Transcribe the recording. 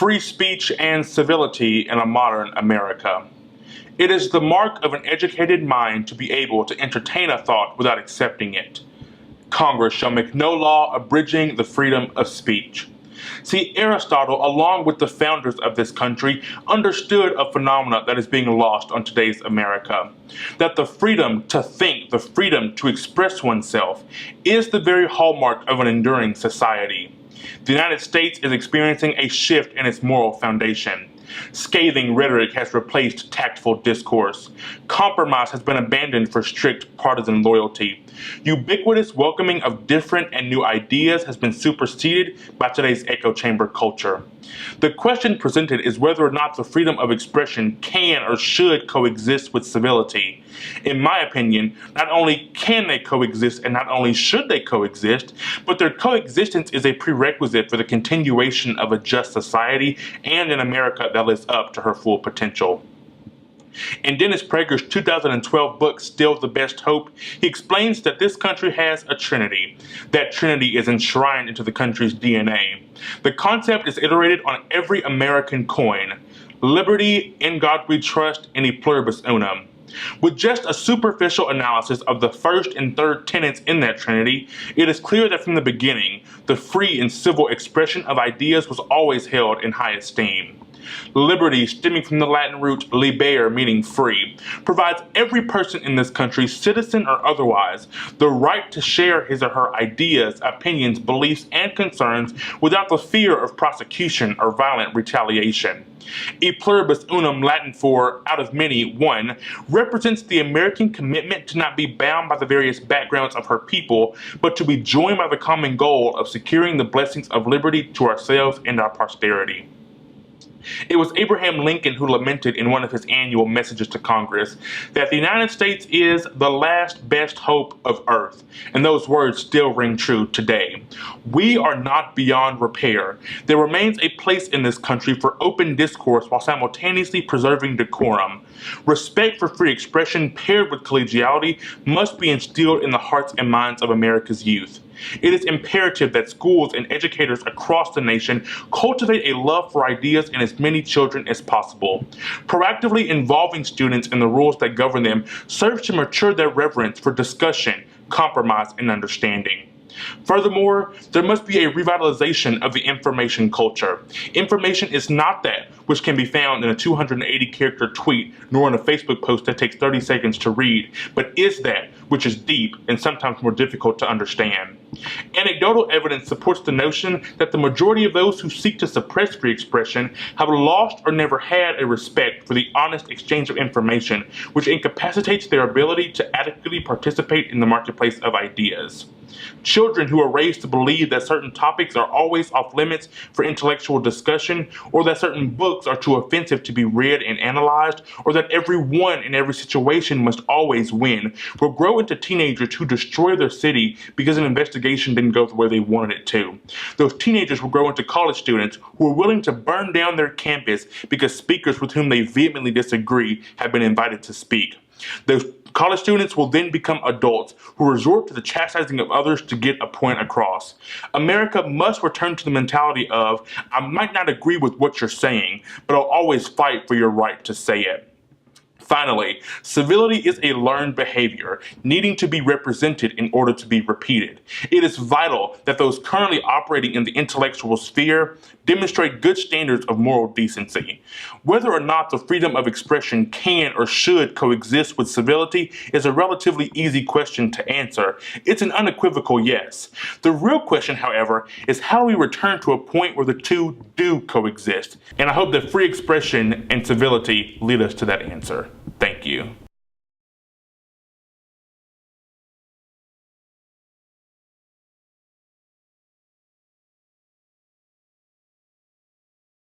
free speech and civility in a modern America. It is the mark of an educated mind to be able to entertain a thought without accepting it. Congress shall make no law abridging the freedom of speech. See, Aristotle, along with the founders of this country, understood a phenomenon that is being lost on today's America. That the freedom to think, the freedom to express oneself, is the very hallmark of an enduring society. The United States is experiencing a shift in its moral foundation. Scathing rhetoric has replaced tactful discourse. Compromise has been abandoned for strict partisan loyalty. Ubiquitous welcoming of different and new ideas has been superseded by today's echo chamber culture. The question presented is whether or not the freedom of expression can or should coexist with civility. In my opinion, not only can they coexist and not only should they coexist, but their coexistence is a prerequisite for the continuation of a just society and an America that lives up to her full potential. In Dennis Prager's 2012 book, Still the Best Hope, he explains that this country has a trinity. That trinity is enshrined into the country's DNA. The concept is iterated on every American coin: liberty, in God we trust, and e pluribus unum. With just a superficial analysis of the first and third tenets in that trinity, it is clear that from the beginning, the free and civil expression of ideas was always held in high esteem. Liberty, stemming from the Latin root libere, meaning free, provides every person in this country, citizen or otherwise, the right to share his or her ideas, opinions, beliefs, and concerns without the fear of prosecution or violent retaliation. E pluribus unum, Latin for out of many, one, represents the American commitment to not be bound by the various backgrounds of her people, but to be joined by the common goal of securing the blessings of liberty to ourselves and our posterity. It was Abraham Lincoln who lamented in one of his annual messages to Congress that the United States is the last best hope of earth, and those words still ring true today. We are not beyond repair. There remains a place in this country for open discourse while simultaneously preserving decorum. Respect for free expression paired with collegiality must be instilled in the hearts and minds of America's youth. It is imperative that schools and educators across the nation cultivate a love for ideas in as many children as possible. Proactively involving students in the rules that govern them serves to mature their reverence for discussion, compromise, and understanding. Furthermore, there must be a revitalization of the information culture. Information is not that which can be found in a 280-character tweet, nor in a Facebook post that takes 30 seconds to read, but is that which is deep and sometimes more difficult to understand. Anecdotal evidence supports the notion that the majority of those who seek to suppress free expression have lost or never had a respect for the honest exchange of information, which incapacitates their ability to adequately participate in the marketplace of ideas. Children who are raised to believe that certain topics are always off limits for intellectual discussion, or that certain books are too offensive to be read and analyzed, or that everyone in every situation must always win, will grow into teenagers who destroy their city because an investigation didn't go the way they wanted it to. Those teenagers will grow into college students who are willing to burn down their campus because speakers with whom they vehemently disagree have been invited to speak. Those college students will then become adults who resort to the chastising of others to get a point across. America must return to the mentality of, I might not agree with what you're saying, but I'll always fight for your right to say it. Finally, civility is a learned behavior needing to be represented in order to be repeated. It is vital that those currently operating in the intellectual sphere demonstrate good standards of moral decency. Whether or not the freedom of expression can or should coexist with civility is a relatively easy question to answer. It's an unequivocal yes. The real question, however, is how do we return to a point where the two do coexist? And I hope that free expression and civility lead us to that answer. Thank you.